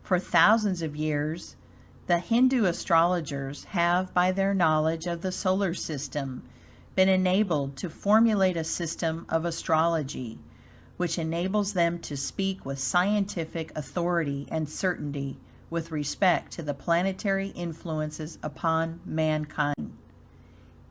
For thousands of years, the Hindu astrologers have, by their knowledge of the solar system, been enabled to formulate a system of astrology, which enables them to speak with scientific authority and certainty with respect to the planetary influences upon mankind.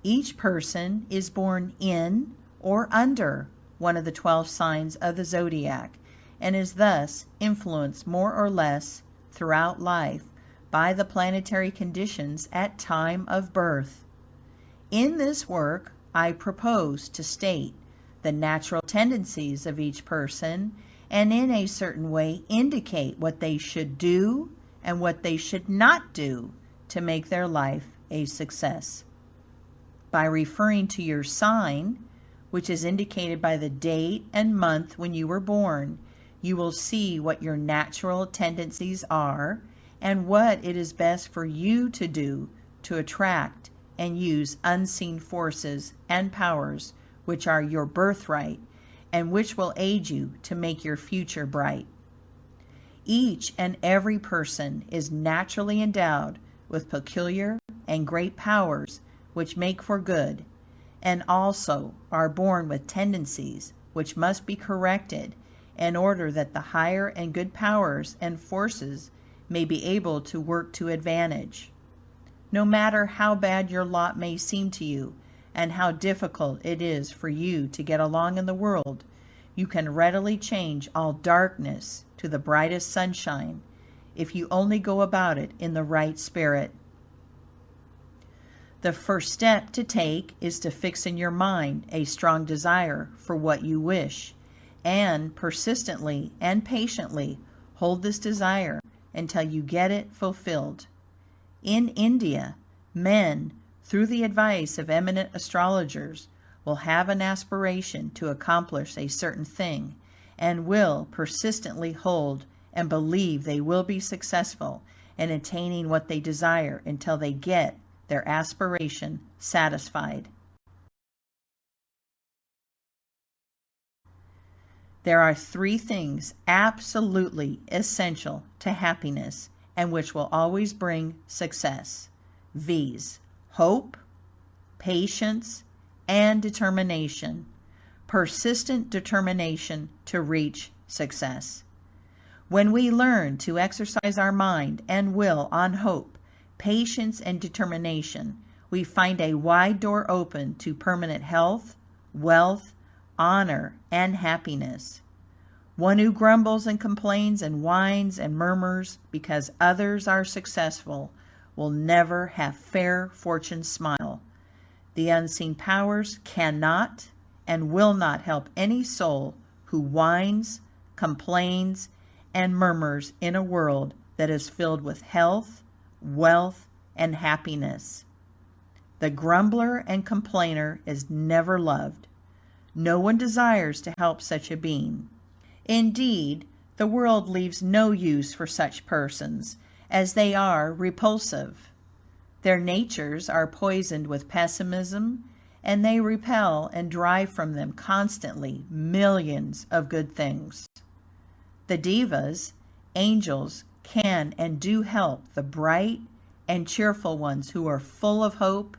Each person is born in or under one of the 12 signs of the zodiac, and is thus influenced more or less throughout life by the planetary conditions at time of birth. In this work, I propose to state the natural tendencies of each person, and in a certain way indicate what they should do and what they should not do to make their life a success. By referring to your sign, which is indicated by the date and month when you were born, you will see what your natural tendencies are and what it is best for you to do to attract and use unseen forces and powers which are your birthright and which will aid you to make your future bright. Each and every person is naturally endowed with peculiar and great powers which make for good, and also are born with tendencies which must be corrected in order that the higher and good powers and forces may be able to work to advantage. No matter how bad your lot may seem to you, and how difficult it is for you to get along in the world, you can readily change all darkness to the brightest sunshine, if you only go about it in the right spirit. The first step to take is to fix in your mind a strong desire for what you wish, and persistently and patiently hold this desire until you get it fulfilled. In India, men, through the advice of eminent astrologers, will have an aspiration to accomplish a certain thing, and will persistently hold and believe they will be successful in attaining what they desire until they get their aspiration satisfied. There are 3 things absolutely essential to happiness and which will always bring success, viz. Hope, patience, and determination. Persistent determination to reach success. When we learn to exercise our mind and will on hope, patience, and determination, we find a wide door open to permanent health, wealth, honor, and happiness. One who grumbles and complains and whines and murmurs because others are successful will never have fair fortune smile. The unseen powers cannot and will not help any soul who whines, complains, and murmurs in a world that is filled with health, wealth, and happiness. The grumbler and complainer is never loved. No one desires to help such a being. Indeed, the world leaves no use for such persons, as they are repulsive. Their natures are poisoned with pessimism, and they repel and drive from them constantly millions of good things. The divas, angels, can and do help the bright and cheerful ones who are full of hope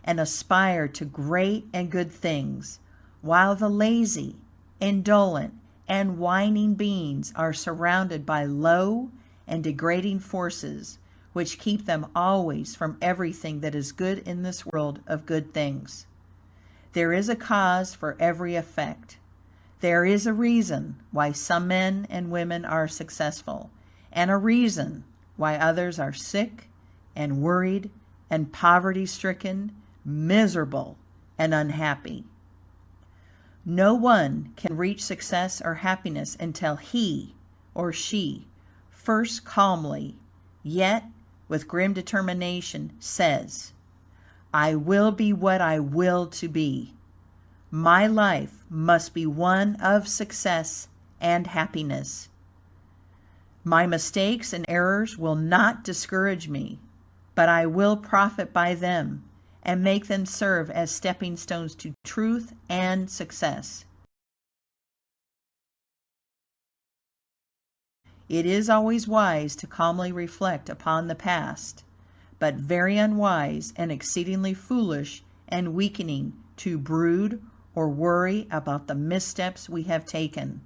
and aspire to great and good things, while the lazy, indolent, and whining beings are surrounded by low and degrading forces which keep them always from everything that is good in this world of good things. There is a cause for every effect. There is a reason why some men and women are successful, and a reason why others are sick and worried and poverty-stricken, miserable and unhappy. No one can reach success or happiness until he or she first calmly, yet with grim determination, says, "I will be what I will to be. My life must be one of success and happiness. My mistakes and errors will not discourage me, but I will profit by them and make them serve as stepping stones to truth and success." It is always wise to calmly reflect upon the past, but very unwise and exceedingly foolish and weakening to brood or worry about the missteps we have taken.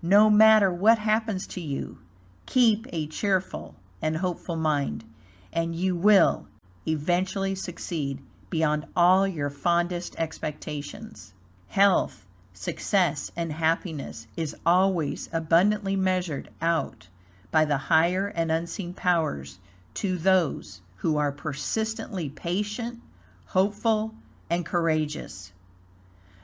No matter what happens to you, keep a cheerful and hopeful mind, and you will eventually succeed beyond all your fondest expectations. Health, success, and happiness is always abundantly measured out by the higher and unseen powers to those who are persistently patient, hopeful, and courageous.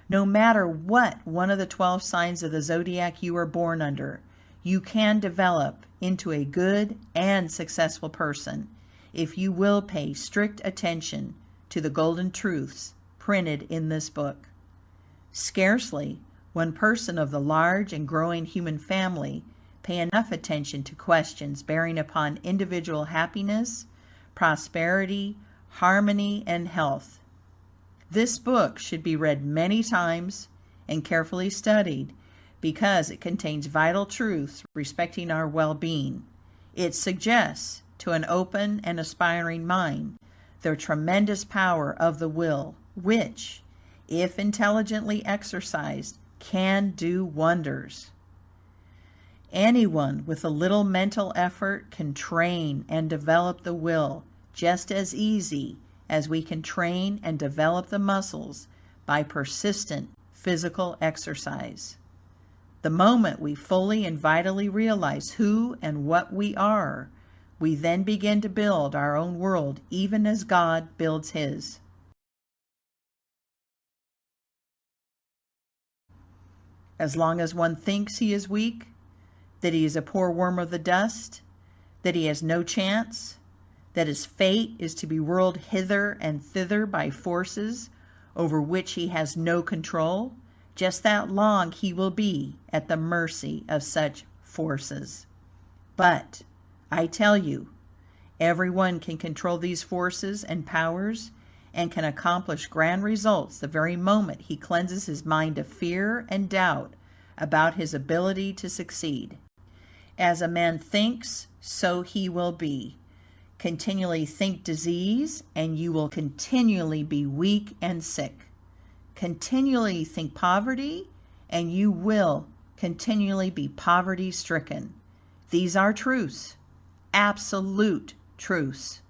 No matter what one of the 12 signs of the zodiac you are born under, you can develop into a good and successful person if you will pay strict attention to the golden truths printed in this book. Scarcely one person of the large and growing human family pay enough attention to questions bearing upon individual happiness, prosperity, harmony, and health. This book should be read many times and carefully studied because it contains vital truths respecting our well-being. It suggests to an open and aspiring mind the tremendous power of the will, which, if intelligently exercised, can do wonders. Anyone with a little mental effort can train and develop the will just as easy as we can train and develop the muscles by persistent physical exercise. The moment we fully and vitally realize who and what we are, we then begin to build our own world even as God builds his. As long as one thinks he is weak, that he is a poor worm of the dust, that he has no chance, that his fate is to be whirled hither and thither by forces over which he has no control, just that long he will be at the mercy of such forces. But I tell you, everyone can control these forces and powers and can accomplish grand results the very moment he cleanses his mind of fear and doubt about his ability to succeed. As a man thinks, so he will be. Continually think disease, and you will continually be weak and sick. Continually think poverty, and you will continually be poverty-stricken. These are truths, absolute truths.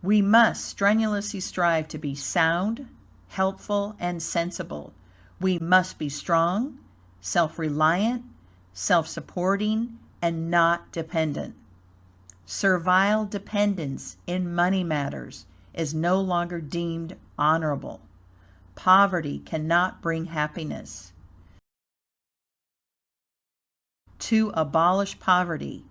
We must strenuously strive to be sound, helpful, and sensible. We must be strong, self-reliant, self-supporting, and not dependent. Servile dependence in money matters is no longer deemed honorable. Poverty cannot bring happiness. To abolish poverty,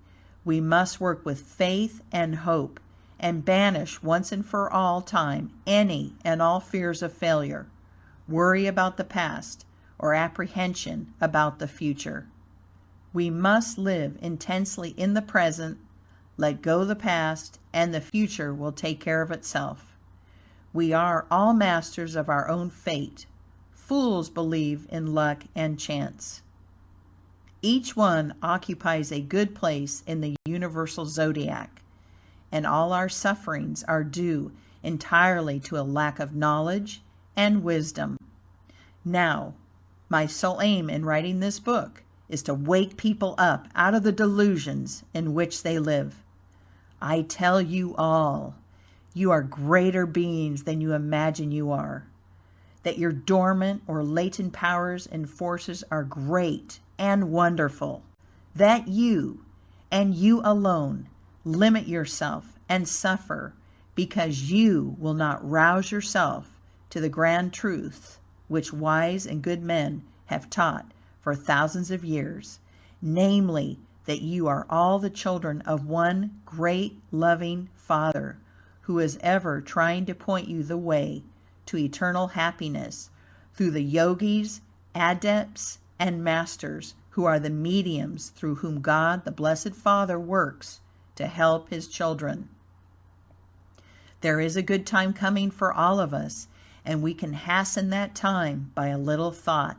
we must work with faith and hope and banish once and for all time any and all fears of failure, worry about the past, or apprehension about the future. We must live intensely in the present, let go the past, and the future will take care of itself. We are all masters of our own fate. Fools believe in luck and chance. Each one occupies a good place in the universal zodiac, and all our sufferings are due entirely to a lack of knowledge and wisdom. Now, my sole aim in writing this book is to wake people up out of the delusions in which they live. I tell you all, you are greater beings than you imagine you are, that your dormant or latent powers and forces are great and wonderful, that you, and you alone, limit yourself and suffer because you will not rouse yourself to the grand truth which wise and good men have taught for thousands of years, namely, that you are all the children of one great loving Father who is ever trying to point you the way to eternal happiness through the yogis, adepts, and masters who are the mediums through whom God, the Blessed Father, works to help his children. There is a good time coming for all of us, and we can hasten that time by a little thought.